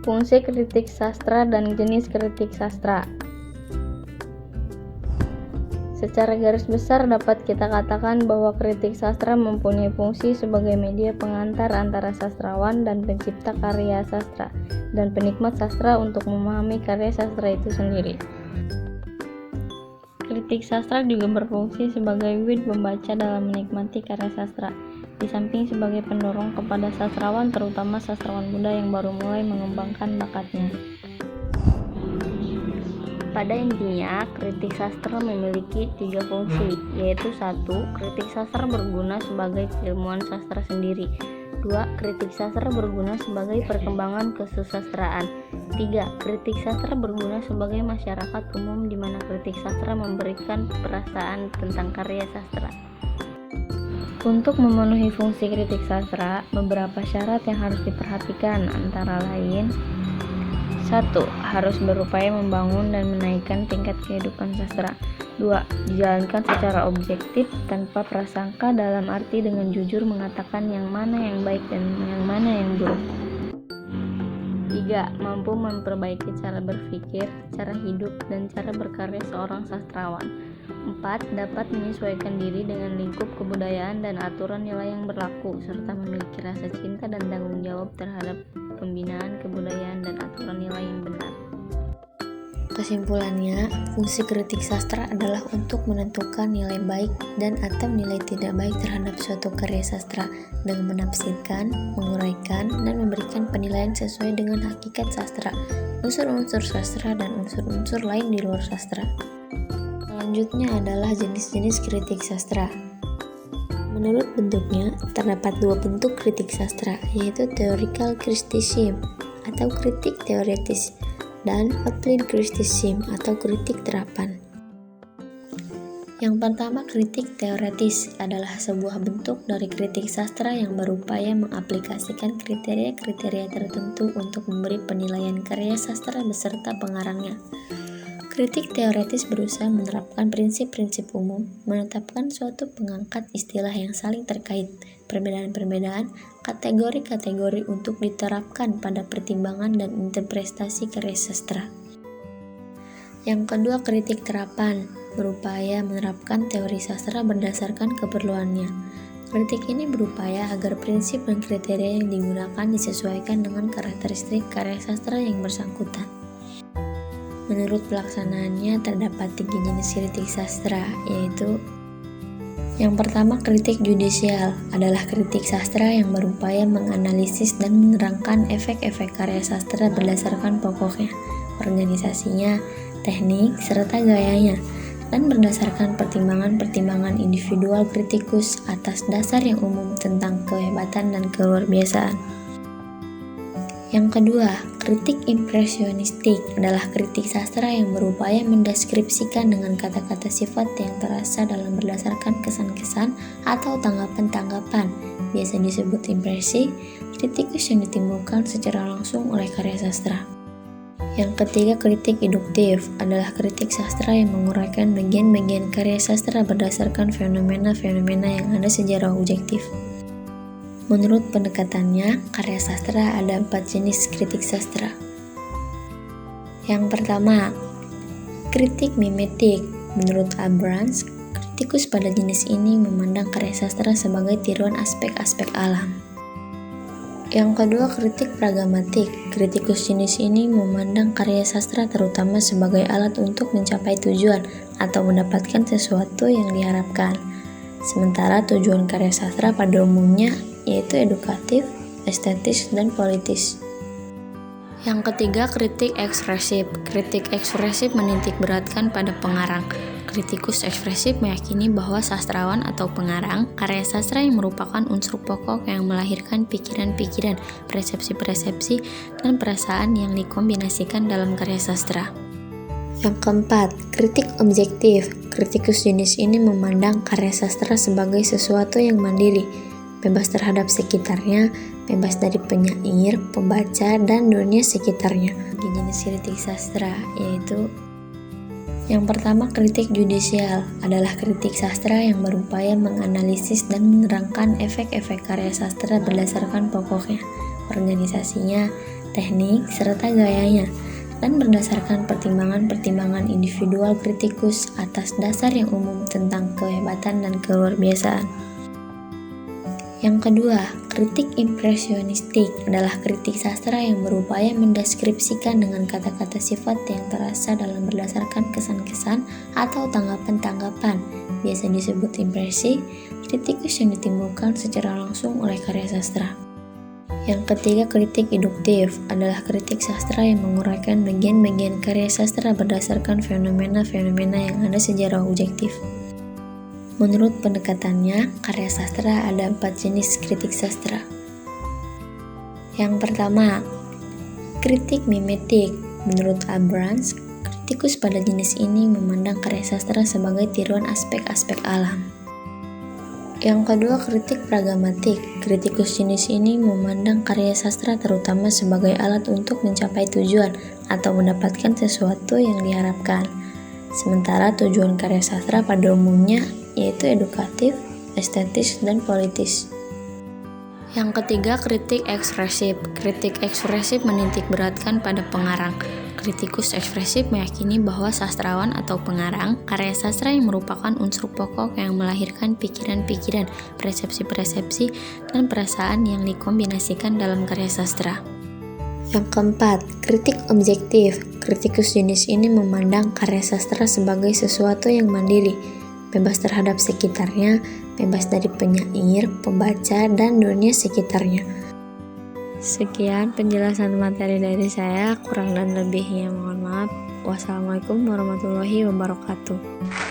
Fungsi kritik sastra dan jenis kritik sastra. Secara garis besar dapat kita katakan bahwa kritik sastra mempunyai fungsi sebagai media pengantar antara sastrawan dan pencipta karya sastra dan penikmat sastra untuk memahami karya sastra itu sendiri. Kritik sastra juga berfungsi sebagai guide pembaca dalam menikmati karya sastra, di samping sebagai pendorong kepada sastrawan, terutama sastrawan muda yang baru mulai mengembangkan bakatnya. Pada intinya, kritik sastra memiliki 3 fungsi, yaitu 1. Kritik sastra berguna sebagai ilmuwan sastra sendiri. 2. Kritik sastra berguna sebagai perkembangan kesusastraan. 3. Kritik sastra berguna sebagai masyarakat umum di mana kritik sastra memberikan perasaan tentang karya sastra. Untuk memenuhi fungsi kritik sastra, beberapa syarat yang harus diperhatikan antara lain: 1. Harus berupaya membangun dan menaikkan tingkat kehidupan sastra. 2. Dijalankan secara objektif tanpa prasangka, dalam arti dengan jujur mengatakan yang mana yang baik dan yang mana yang buruk. 3. Mampu memperbaiki cara berpikir, cara hidup, dan cara berkarya seorang sastrawan. 4. Dapat menyesuaikan diri dengan lingkup kebudayaan dan aturan nilai yang berlaku, serta memiliki rasa cinta dan tanggung jawab terhadap pembinaan kebudayaan dan aturan nilai yang benar. Kesimpulannya, fungsi kritik sastra adalah untuk menentukan nilai baik dan atau nilai tidak baik terhadap suatu karya sastra dengan menafsirkan, menguraikan, dan memberikan penilaian sesuai dengan hakikat sastra, unsur-unsur sastra, dan unsur-unsur lain di luar sastra. Selanjutnya adalah jenis-jenis kritik sastra. Menurut bentuknya, terdapat 2 bentuk kritik sastra, yaitu theoretical criticism atau kritik teoretis dan applied criticism atau kritik terapan. Yang pertama, kritik teoretis adalah sebuah bentuk dari kritik sastra yang berupaya mengaplikasikan kriteria-kriteria tertentu untuk memberi penilaian karya sastra beserta pengarangnya. Kritik teoretis berusaha menerapkan prinsip-prinsip umum, menetapkan suatu pengangkat istilah yang saling terkait, perbedaan-perbedaan, kategori-kategori untuk diterapkan pada pertimbangan dan interpretasi karya sastra. Yang kedua, kritik terapan berupaya menerapkan teori sastra berdasarkan keperluannya. Kritik ini berupaya agar prinsip dan kriteria yang digunakan disesuaikan dengan karakteristik karya sastra yang bersangkutan. Menurut pelaksanaannya terdapat 3 jenis kritik sastra, yaitu: yang pertama, kritik judisial adalah kritik sastra yang berupaya menganalisis dan menerangkan efek-efek karya sastra berdasarkan pokoknya, organisasinya, teknik, serta gayanya, dan berdasarkan pertimbangan-pertimbangan individual kritikus atas dasar yang umum tentang kehebatan dan keluarbiasaan. Yang kedua, kritik impresionistik adalah kritik sastra yang berupaya mendeskripsikan dengan kata-kata sifat yang terasa dalam berdasarkan kesan-kesan atau tanggapan-tanggapan, biasa disebut impresi, kritikus yang ditimbulkan secara langsung oleh karya sastra. Yang ketiga, kritik induktif adalah kritik sastra yang menguraikan bagian-bagian karya sastra berdasarkan fenomena-fenomena yang ada secara objektif. Menurut pendekatannya, karya sastra ada 4 jenis kritik sastra. Yang pertama, kritik mimetik. Menurut Abrams, kritikus pada jenis ini memandang karya sastra sebagai tiruan aspek-aspek alam. Yang kedua, kritik pragmatik. Kritikus jenis ini memandang karya sastra terutama sebagai alat untuk mencapai tujuan atau mendapatkan sesuatu yang diharapkan. Sementara tujuan karya sastra pada umumnya yaitu edukatif, estetis, dan politis. Yang ketiga, kritik ekspresif. Kritik ekspresif menitik beratkan pada pengarang. Kritikus ekspresif meyakini bahwa sastrawan atau pengarang karya sastra yang merupakan unsur pokok yang melahirkan pikiran-pikiran, persepsi-persepsi, dan perasaan yang dikombinasikan dalam karya sastra. Yang keempat, kritik objektif. Kritikus jenis ini memandang karya sastra sebagai sesuatu yang mandiri, bebas terhadap sekitarnya, bebas dari penyair, pembaca, dan dunia sekitarnya. Jenis kritik sastra yaitu: yang pertama, kritik judisial adalah kritik sastra yang berupaya menganalisis dan menerangkan efek-efek karya sastra berdasarkan pokoknya, organisasinya, teknik, serta gayanya, dan berdasarkan pertimbangan-pertimbangan individual kritikus atas dasar yang umum tentang kehebatan dan keluarbiasaan. Yang kedua, kritik impresionistik adalah kritik sastra yang berupaya mendeskripsikan dengan kata-kata sifat yang terasa dalam berdasarkan kesan-kesan atau tanggapan-tanggapan, biasa disebut impresi, kritikus yang ditimbulkan secara langsung oleh karya sastra. Yang ketiga, kritik induktif adalah kritik sastra yang menguraikan bagian-bagian karya sastra berdasarkan fenomena-fenomena yang ada secara objektif. Menurut pendekatannya, karya sastra ada 4 jenis kritik sastra. Yang pertama, kritik mimetik. Menurut Abrams, kritikus pada jenis ini memandang karya sastra sebagai tiruan aspek-aspek alam. Yang kedua, kritik pragmatik. Kritikus jenis ini memandang karya sastra terutama sebagai alat untuk mencapai tujuan atau mendapatkan sesuatu yang diharapkan. Sementara tujuan karya sastra pada umumnya yaitu edukatif, estetis, dan politis. Yang ketiga, kritik ekspresif. Kritik ekspresif menitik beratkan pada pengarang. Kritikus ekspresif meyakini bahwa sastrawan atau pengarang karya sastra yang merupakan unsur pokok yang melahirkan pikiran-pikiran, persepsi-persepsi, dan perasaan yang dikombinasikan dalam karya sastra. Yang keempat, kritik objektif. Kritikus jenis ini memandang karya sastra sebagai sesuatu yang mandiri, bebas terhadap sekitarnya, bebas dari penyair, pembaca, dan dunia sekitarnya. Sekian penjelasan materi dari saya, kurang dan lebihnya mohon maaf. Wassalamualaikum warahmatullahi wabarakatuh.